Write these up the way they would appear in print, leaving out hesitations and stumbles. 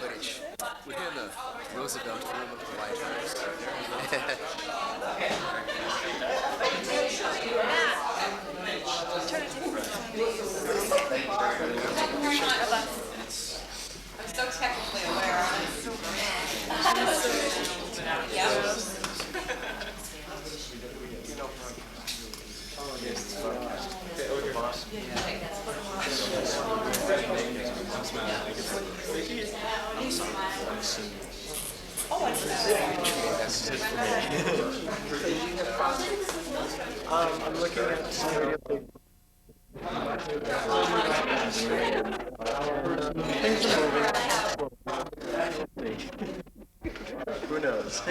Footage. We're in the Roosevelt room of the White House. I'm so technically aware. I'm looking at some things are moving. Who knows?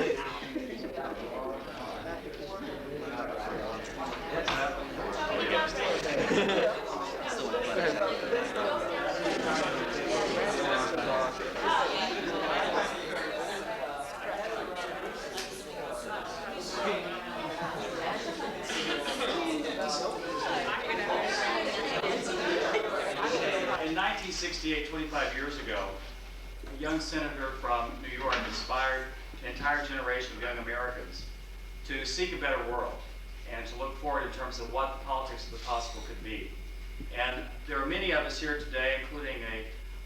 In 1968, 25 years ago, a young senator from New York inspired an entire generation of young Americans to seek a better world and to look forward in terms of what the politics of the possible could be. And there are many of us here today, including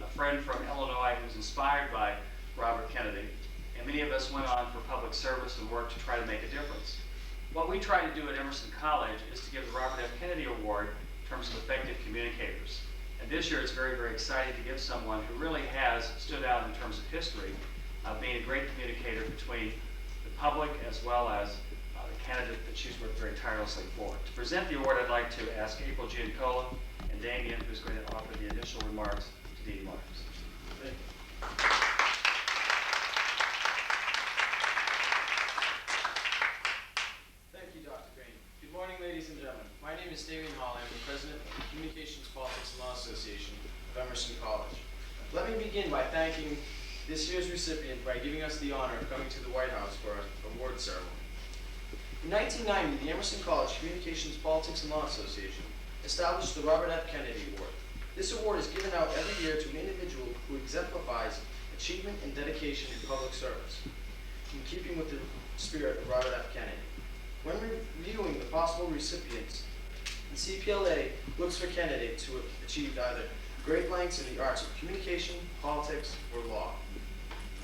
a friend from Illinois who was inspired by Robert Kennedy. And many of us went on for public service and worked to try to make a difference. What we try to do at Emerson College is to give the Robert F. Kennedy Award in terms of effective communicators. And this year it's very, very exciting to give someone who really has stood out in terms of history, being a great communicator between the public as well as the candidate that she's worked very tirelessly for. To present the award, I'd like to ask April Giancola and Damien, who's going to offer the initial remarks to Dee Dee Myers. Thank you. Thank you, Dr. Green. Good morning, ladies and gentlemen. My name is Damien Hall. I'm the president of the Communications, Politics, and Law Association of Emerson College. Let me begin by thanking this year's recipient by giving us the honor of coming to the White House for an award ceremony. In 1990, the Emerson College Communications, Politics, and Law Association established the Robert F. Kennedy Award. This award is given out every year to an individual who exemplifies achievement and dedication in public service, in keeping with the spirit of Robert F. Kennedy. When reviewing the possible recipients, the CPLA looks for candidates who have achieved either great lengths in the arts of communication, politics, or law.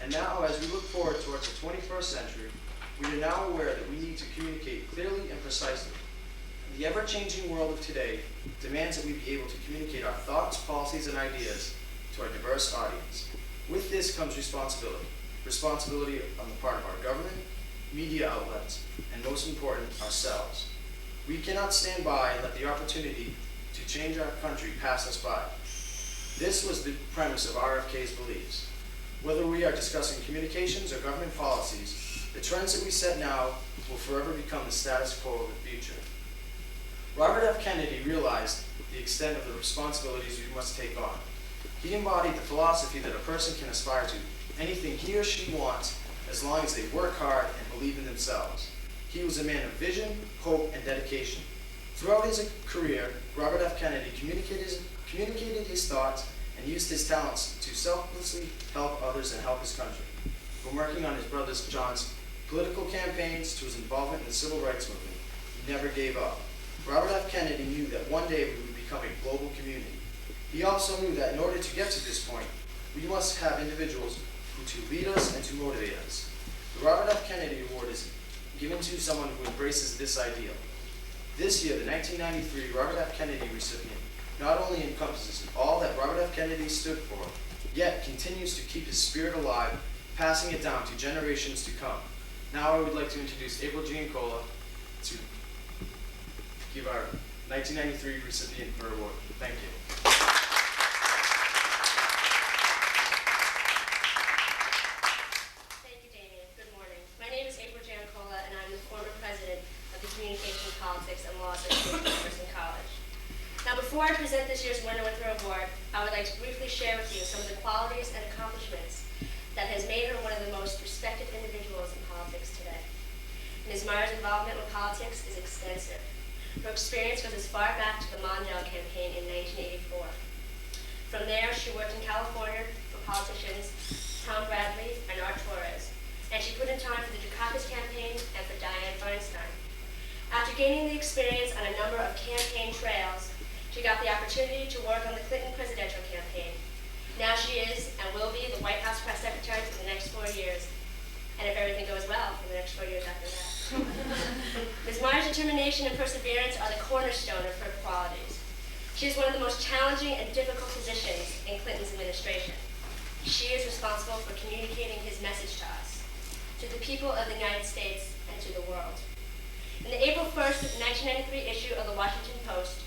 And now, as we look forward towards the 21st century, we are now aware that we need to communicate clearly and precisely. The ever-changing world of today demands that we be able to communicate our thoughts, policies, and ideas to our diverse audience. With this comes responsibility. Responsibility on the part of our government, media outlets, and most important, ourselves. We cannot stand by and let the opportunity to change our country pass us by. This was the premise of RFK's beliefs. Whether we are discussing communications or government policies, the trends that we set now will forever become the status quo of the future. Robert F. Kennedy realized the extent of the responsibilities we must take on. He embodied the philosophy that a person can aspire to anything he or she wants as long as they work hard and believe in themselves. He was a man of vision, hope, and dedication. Throughout his career, Robert F. Kennedy communicated his thoughts and used his talents to selflessly help others and help his country. From working on his brother John's political campaigns to his involvement in the civil rights movement, he never gave up. Robert F. Kennedy knew that one day we would become a global community. He also knew that in order to get to this point, we must have individuals who to lead us and to motivate us. The Robert F. Kennedy Award is given to someone who embraces this ideal. This year, the 1993 Robert F. Kennedy recipient not only encompasses all that Robert F. Kennedy stood for, yet continues to keep his spirit alive, passing it down to generations to come. Now I would like to introduce April Giancola to give our 1993 recipient her award. Thank you. Thank you, Damien. Good morning. My name is April Giancola, and I'm the former president of the Communications, Politics, and Law Association of Emerson College. before I present this year's winner with her award, I would like to briefly share with you some of the qualities and accomplishments that has made her one of the most respected individuals in politics today. Ms. Myers' involvement with politics is extensive. Her experience goes as far back to the Mondale campaign in 1984. From there, she worked in California for politicians Tom Bradley and Art Torres, and she put in time for the Dukakis campaign and for Dianne Feinstein. After gaining the experience on a number of campaign trails, she got the opportunity to work on the Clinton presidential campaign. Now she is and will be the White House press secretary for the next 4 years, and if everything goes well, for the next 4 years after that. Ms. Myers' determination and perseverance are the cornerstone of her qualities. She is one of the most challenging and difficult positions in Clinton's administration. She is responsible for communicating his message to us, to the people of the United States, and to the world. In the April 1st, 1993 issue of the Washington Post,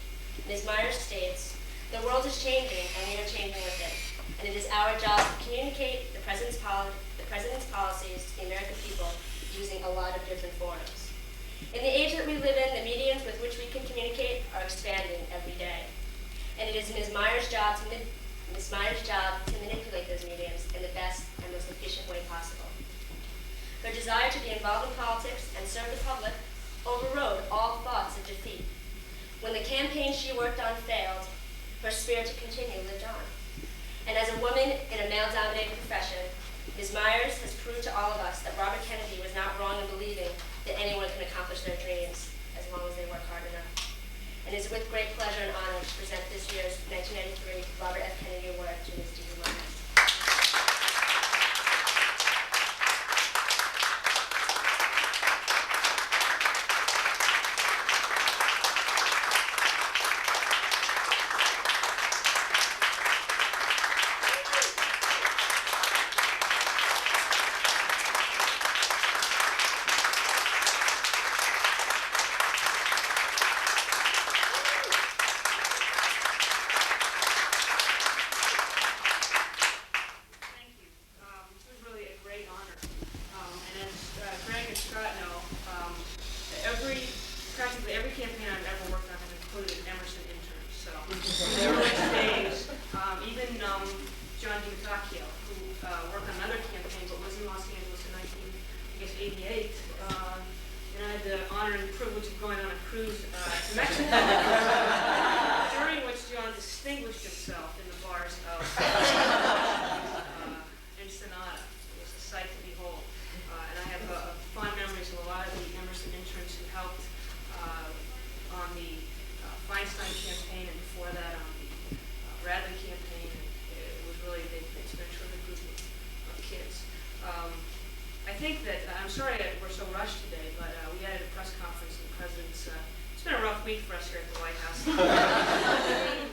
Ms. Myers states, "The world is changing, and we are changing with it, and it is our job to communicate the President's policies to the American people using a lot of different forms." In the age that we live in, the mediums with which we can communicate are expanding every day, and it is Ms. Myers' job to manipulate those mediums in the best and most efficient way possible. Her desire to be involved in politics and serve the public overrode all thoughts of defeat. When the campaign she worked on failed, her spirit to continue lived on. And as a woman in a male-dominated profession, Ms. Myers has proved to all of us that Robert Kennedy was not wrong in believing that anyone can accomplish their dreams as long as they work hard enough. And it is with great pleasure and honor to present this year's 1993 Robert F. Kennedy Award to Ms. Dee Dee Myers. Thank you. This was really a great honor. And as Greg and Scott know, practically every campaign I've ever worked on has included Emerson interns. So in the early days, even John DiMattacchio, who worked on another campaign but was in Los Angeles in 1988, and I had the honor and privilege of going on a cruise to Mexico, during which John distinguished himself in the bars of Ensenada. It was a sight to behold. And I have fond memories of a lot of the Emerson interns who helped on the Feinstein campaign and before that on the Bradley campaign. It was really, it's been a terrific group of kids. I think that, I'm sorry we're so rushed today, but we had a press conference and the President's, it's been a rough week for us here at the White House.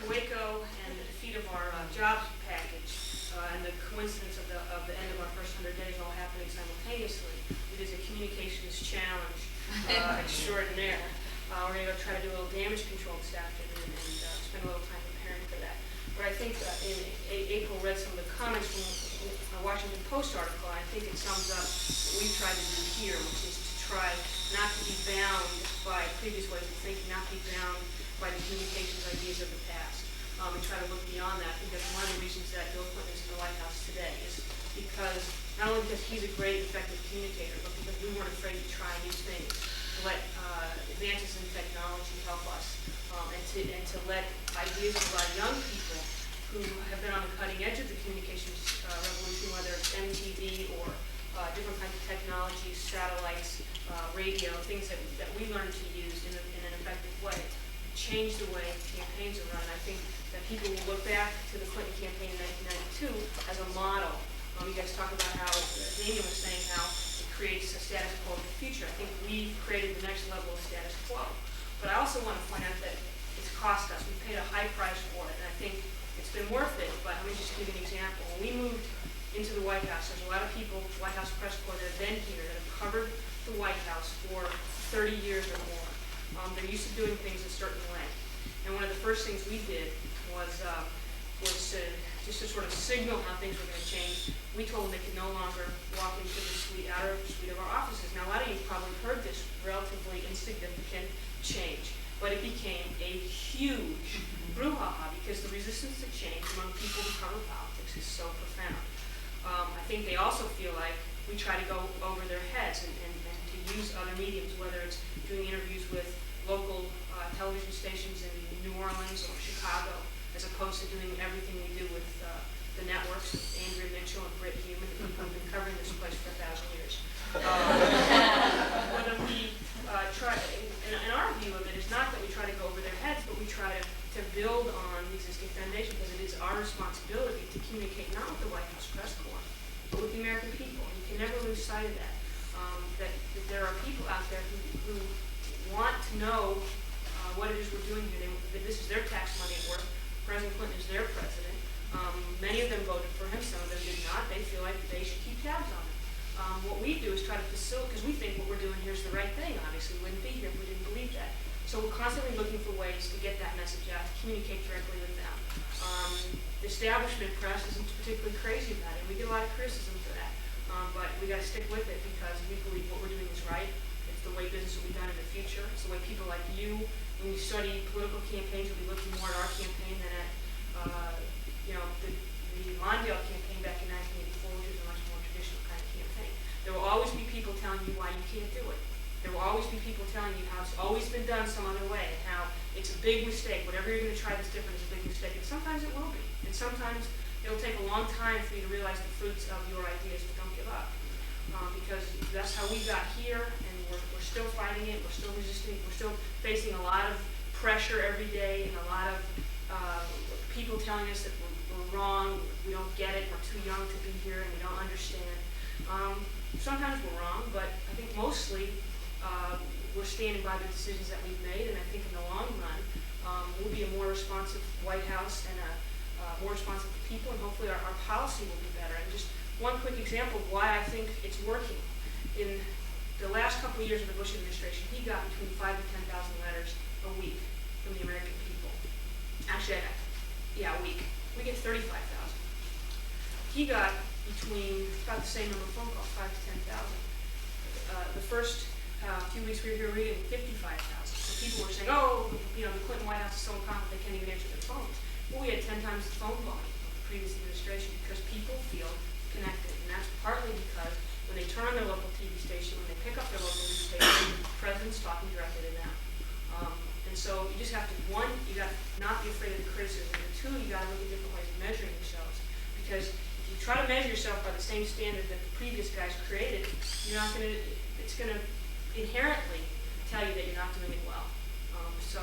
Waco and the defeat of our jobs package and the coincidence of the end of our first 100 days all happening simultaneously. It is a communications challenge extraordinaire. We're going to go try to do a little damage control this afternoon and spend a little time preparing for that. But I think in April read some of the comments from a Washington Post article, and I think it sums up what we've tried to do here, which is to try not to be bound by previous ways of thinking, not be bound by the communications ideas of the past, and try to look beyond that. I think that's one of the reasons that Bill Clinton is in the White House today, is because, not only because he's a great, effective communicator, but because we weren't afraid to try new things, to let advances in technology help us, and to let ideas of a lot of young people who have been on the cutting edge of the communications revolution, whether it's MTV or different kinds of technologies, satellites, radio, things that we learned to use in an effective way, change the way campaigns are run. I think that people will look back to the Clinton campaign in 1992 as a model. You guys talk about how, Daniel was saying, how it creates a status quo in the future. I think we've created the next level of status quo. But I also want to point out that it's cost us. We paid a high price for it, and I think it's been worth it. But let me just give you an example. When we moved into the White House, there's a lot of people, White House press corps, that have been here, that have covered the White House for 30 years or more. They're used to doing things a certain way. And one of the first things we did was just to sort of signal how things were going to change. We told them they could no longer walk into the outer suite of our offices. Now, a lot of you probably heard this relatively insignificant change, but it became a huge brouhaha because the resistance to change among people who cover politics is so profound. I think they also feel like we try to go over their heads and to use other mediums, whether it's doing interviews with local television stations in New Orleans or Chicago, as opposed to doing everything we do with the networks, with Andrea Mitchell and Britt Hume, and the people who've been covering this place for 1,000 years. Whether we try, and our view of it is not that we try to go over their heads, but we try to build on the existing foundation, because it is our responsibility to communicate not with the White House press corps, but with the American people. You can never lose sight of that. That there are people out there who want to know what it is we're doing here. That this is their tax money at work. President Clinton is their president. Many of them voted for him. Some of them did not. They feel like they should keep tabs on him. What we do is try to facilitate, because we think what we're doing here is the right thing. Obviously, we wouldn't be here if we didn't believe that. So we're constantly looking for ways to get that message out, to communicate directly with them. The establishment press isn't particularly crazy about it. We get a lot of criticism for that. But we got to stick with it because we believe what we're doing is right. It's the way business will be done in the future. It's the way people like you, when you study political campaigns, will be looking more at our campaign than at, the Mondale campaign back in 1984, which is a much more traditional kind of campaign. There will always be people telling you why you can't do it. There will always be people telling you how it's always been done some other way, and how it's a big mistake. Whatever you're going to try that's different is a big mistake. And sometimes it will be. And sometimes it'll take a long time for you to realize the fruits of your ideas, but don't give up. Because that's how we got here, and we're still fighting it, we're still resisting, we're still facing a lot of pressure every day, and a lot of people telling us that we're wrong, we don't get it, we're too young to be here, and we don't understand. Sometimes we're wrong, but I think mostly we're standing by the decisions that we've made, and I think in the long run, we'll be a more responsive White House and a more responsive to people, and hopefully our policy will be better. And just one quick example of why I think it's working. In the last couple of years of the Bush administration, he got between 5,000 to 10,000 letters a week from the American people. Actually, a week. We get 35,000. He got between about the same number of phone calls, 5,000 to 10,000. The first few weeks we were here reading 55,000. So people were saying, oh, the Clinton White House is so incompetent they can't even answer their phones. Well, we had 10 times the phone volume of the previous administration because people feel connected. And that's partly because when they turn on their local TV station, when they pick up their local news station, the president's talking directly to them. And so you just have to, one, you got to not be afraid of the criticism, and two, you got to look at different ways of measuring yourselves. Because if you try to measure yourself by the same standard that the previous guys created, you're not going to, it's going to inherently tell you that you're not doing it well. So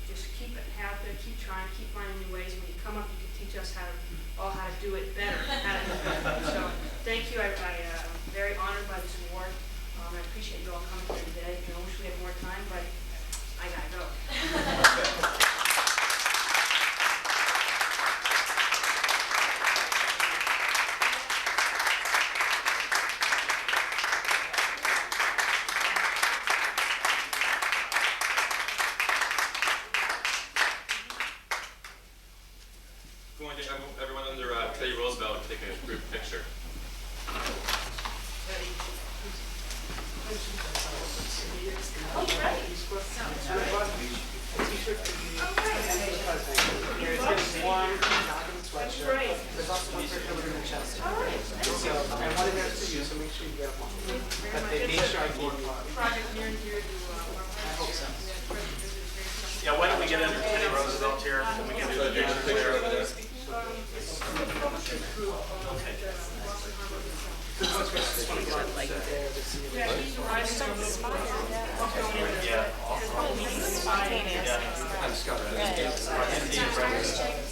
just keep trying, keep finding new ways. When you come up, you can teach us how to do it better. So thank you. I'm very honored by this award. I appreciate you all coming here today. I wish we had more time, but I gotta go. Going to everyone under Teddy Roosevelt take a group picture. There's also one for Hillary in the chest. So I wanted that to you, so make sure you get one. But they made sure I gave you one. I hope so. Yeah, why don't we get under Teddy Roosevelt here? And we can do the picture over there.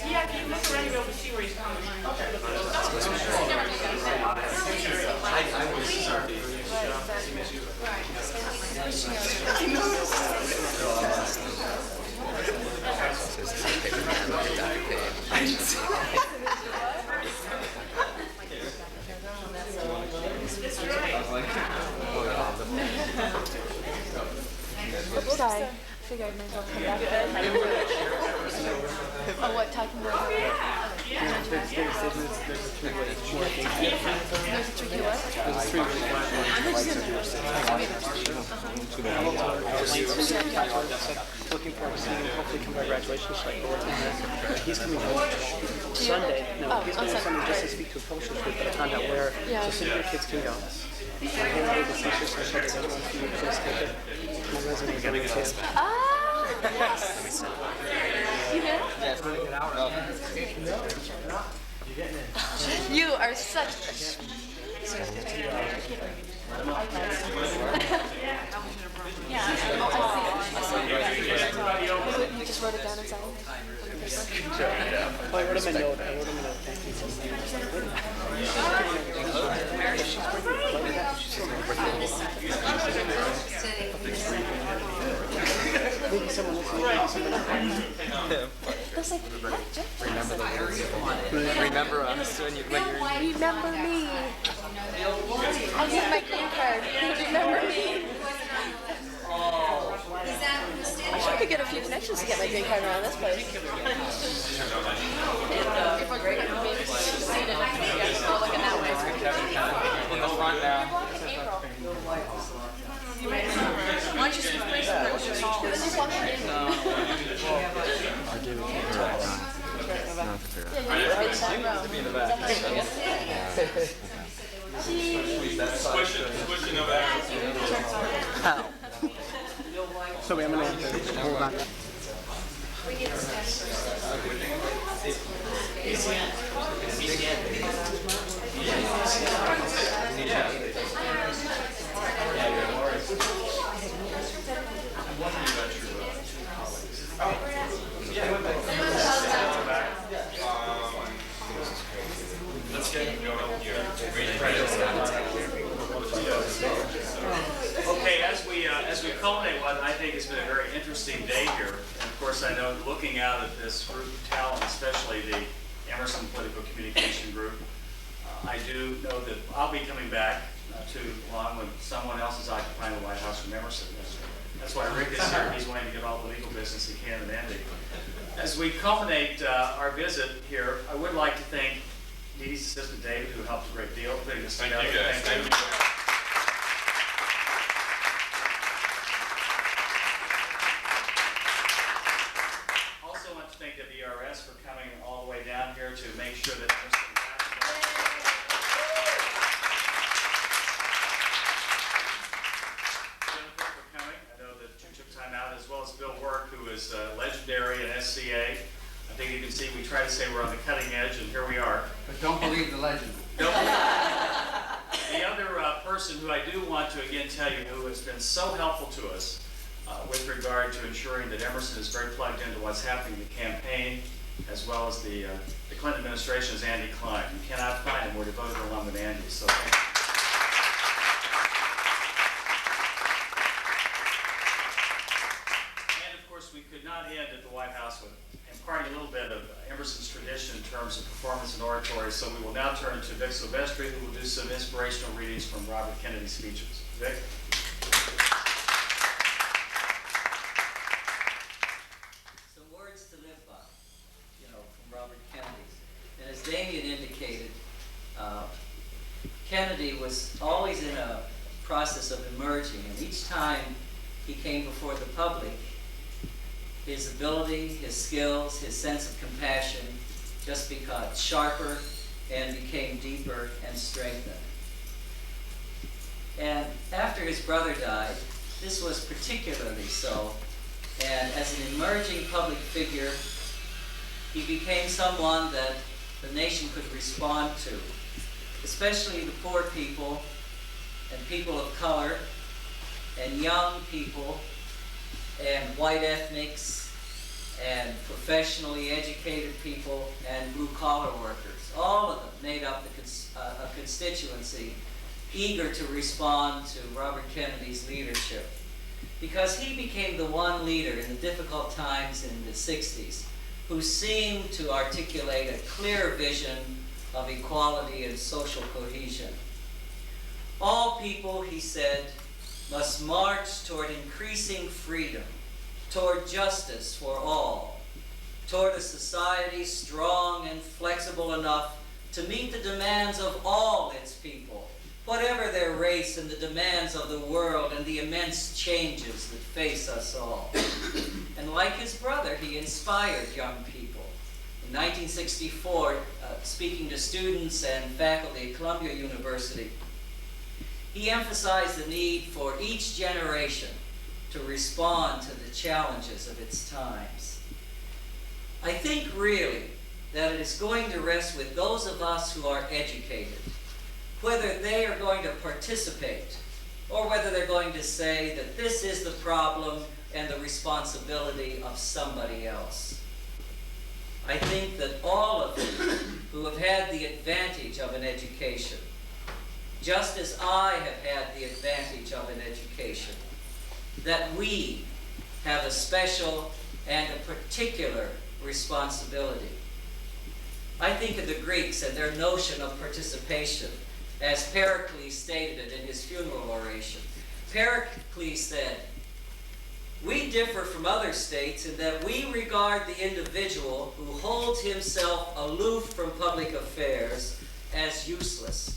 Yeah, can you look around and be able to see where he's coming? Sorry. Figured I might as well come back. Oh, what, talking about? Yeah. There's a three-way working. There's a tricky what? There's a three-way looking forward to seeing him hopefully come by graduation. He's coming home Sunday. No, he's coming Sunday just to speak to a publishers group, but I found out where. So senior kids can go. And he made the teachers so they don't want to please take it. My resume is going to too. Ah! You know? You are such a You just wrote it down and signed it? I wrote him a note. Thank you. Maybe someone listening. That's like, what, Jeff? Remember us when you're Remember me. I need my green card. Remember me. I should could get a few connections to get my green card around this place. If we're great, maybe we should have seen it. Yeah, we're looking that way. in the front now. April. Why don't you switch places and then we'll just all. So I'm going to hold on. Okay, as we culminate what I think has been a very interesting day here, and of course I know looking out at this group of talent, especially the Emerson Political Communication Group, I do know that I'll be coming back to along when someone else is occupying the White House from Emerson. That's why Rick is here. He's wanting to get all the legal business he can in Andy. As we culminate our visit here, I would like to thank Dee Dee's assistant David, who helped a great deal putting this together. Thank you guys. Thank you. Also want to thank WRS for coming all the way down here to make sure that Jennifer for coming. I know that you took time out, as well as Bill Work, who is legendary in SCA. I think you can see we try to say we're on the cutting edge, and here we are. But don't believe the legend. The other person who I do want to again tell you who has been so helpful to us with regard to ensuring that Emerson is very plugged into what's happening in the campaign, as well as the Clinton administration, is Andy Klein. You cannot find a more devoted alum than Andy. So thank you. And of course, we could not end at the White House with imparting a little bit of Emerson's tradition in terms of performance and oratory. So we will now turn to Vic Silvestri, who will do some inspirational readings from Robert Kennedy's speeches. Vic? Some words to live by, from Robert Kennedy. And as Damien indicated, Kennedy was always in a process of emerging, and each time he came before the public, his ability, his skills, his sense of compassion just got sharper and became deeper and strengthened. And after his brother died, this was particularly so. And as an emerging public figure, he became someone that the nation could respond to, especially the poor people and people of color and young people and white ethnics and professionally educated people and blue-collar workers. All of them made up a constituency eager to respond to Robert Kennedy's leadership, because he became the one leader in the difficult times in the 60s who seemed to articulate a clear vision of equality and social cohesion. All people, he said, must march toward increasing freedom, toward justice for all, toward a society strong and flexible enough to meet the demands of all its people, whatever their race, and the demands of the world and the immense changes that face us all. And like his brother, he inspired young people. In 1964, speaking to students and faculty at Columbia University, he emphasized the need for each generation to respond to the challenges of its times. I think really that it is going to rest with those of us who are educated, whether they are going to participate or whether they're going to say that this is the problem and the responsibility of somebody else. I think that all of you who have had the advantage of an education, just as I have had the advantage of an education, that we have a special and a particular responsibility. I think of the Greeks and their notion of participation, as Pericles stated it in his funeral oration. Pericles said, "We differ from other states in that we regard the individual who holds himself aloof from public affairs as useless.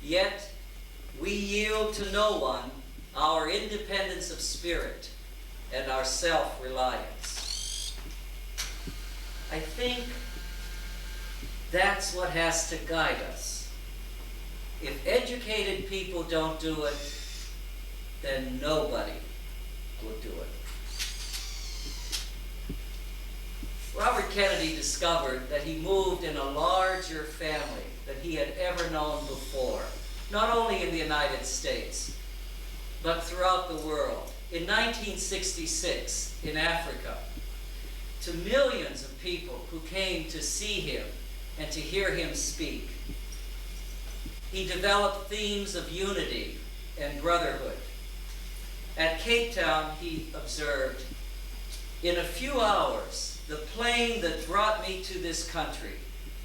Yet we yield to no one our independence of spirit and our self-reliance." I think that's what has to guide us. If educated people don't do it, then nobody will do it. Robert Kennedy discovered that he moved in a larger family than he had ever known before, not only in the United States, but throughout the world. In 1966, in Africa, to millions of people who came to see him and to hear him speak, he developed themes of unity and brotherhood. At Cape Town, he observed, "In a few hours, the plane that brought me to this country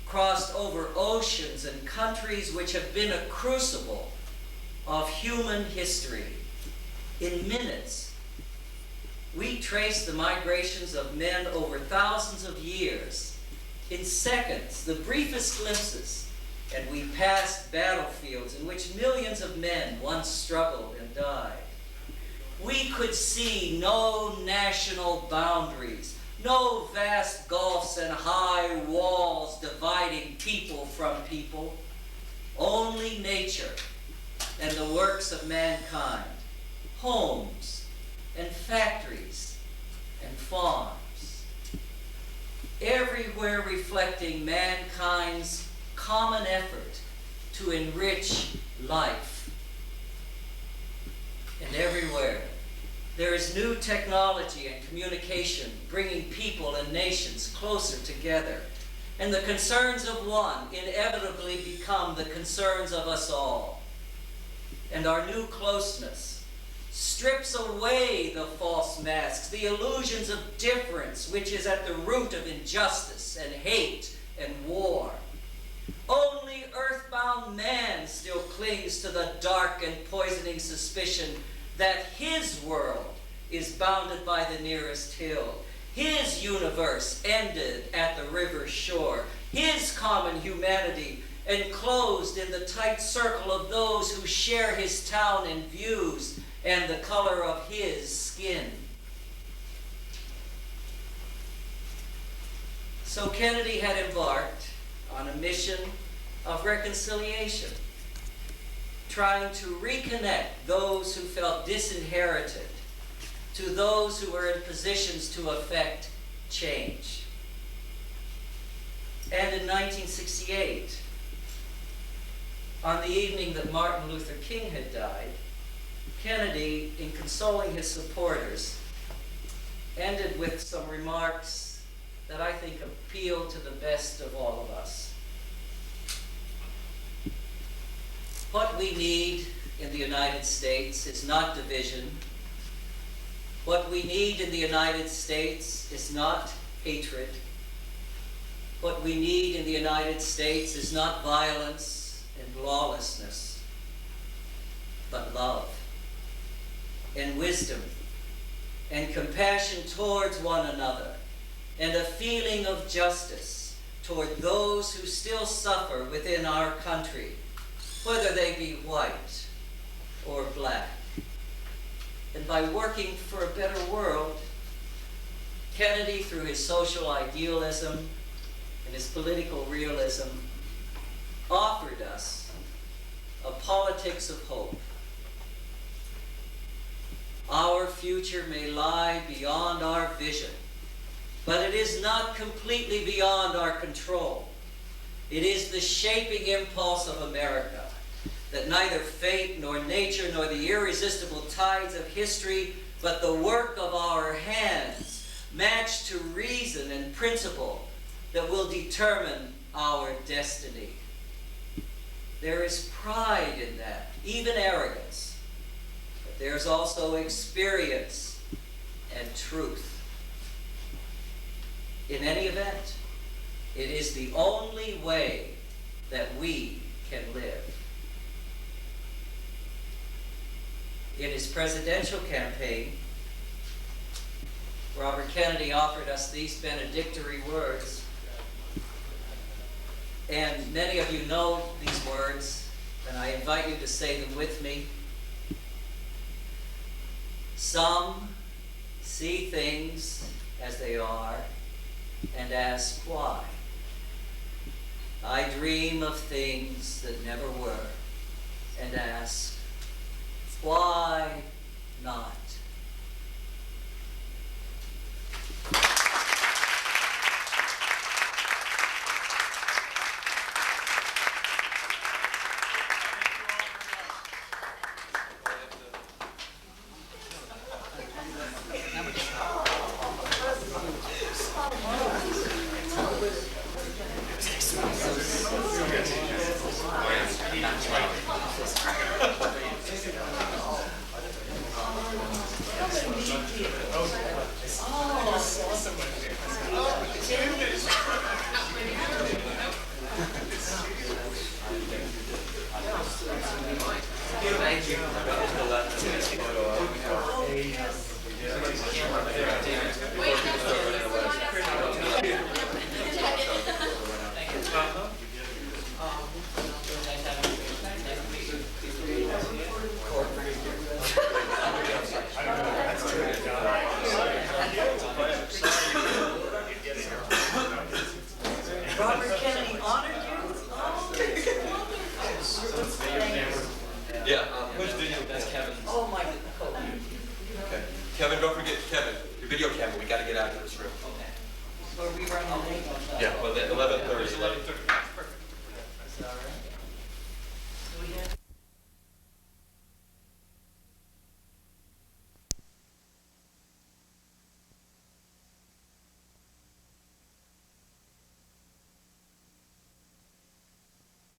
crossed over oceans and countries which have been a crucible of human history. In minutes, we traced the migrations of men over thousands of years. In seconds, the briefest glimpses, and we passed battlefields in which millions of men once struggled and died. We could see no national boundaries, no vast gulfs and high walls dividing people from people, only nature and the works of mankind, homes and factories and farms, everywhere reflecting mankind's common effort to enrich life. And everywhere, there is new technology and communication bringing people and nations closer together. And the concerns of one inevitably become the concerns of us all. And our new closeness strips away the false masks, the illusions of difference, which is at the root of injustice and hate and war. Only earthbound man still clings to the dark and poisoning suspicion that his world is bounded by the nearest hill. His universe ended at the river's shore. His common humanity enclosed in the tight circle of those who share his town and views and the color of his skin. So Kennedy had embarked on a mission of reconciliation, trying to reconnect those who felt disinherited to those who were in positions to effect change. And in 1968, on the evening that Martin Luther King had died, Kennedy, in consoling his supporters, ended with some remarks that I think appeal to the best of all of us. What we need in the United States is not division. What we need in the United States is not hatred. What we need in the United States is not violence and lawlessness, but love and wisdom and compassion towards one another and a feeling of justice toward those who still suffer within our country, whether they be white or black. And by working for a better world, Kennedy, through his social idealism and his political realism, offered us a politics of hope. Our future may lie beyond our vision, but it is not completely beyond our control. It is the shaping impulse of America that neither fate nor nature nor the irresistible tides of history, but the work of our hands, matched to reason and principle, that will determine our destiny. There is pride in that, even arrogance, but there's also experience and truth. In any event, it is the only way that we can live. In his presidential campaign, Robert Kennedy offered us these benedictory words. And many of you know these words, and I invite you to say them with me. Some see things as they are and ask why. I dream of things that never were and ask, why not? Robert Kennedy honored you? Yeah, whose video? That's Kevin. Oh my God. Okay. Kevin, don't forget, Kevin, your video camera, we gotta get out of this room. Okay. Are we running late? Yeah, well, at 11:30.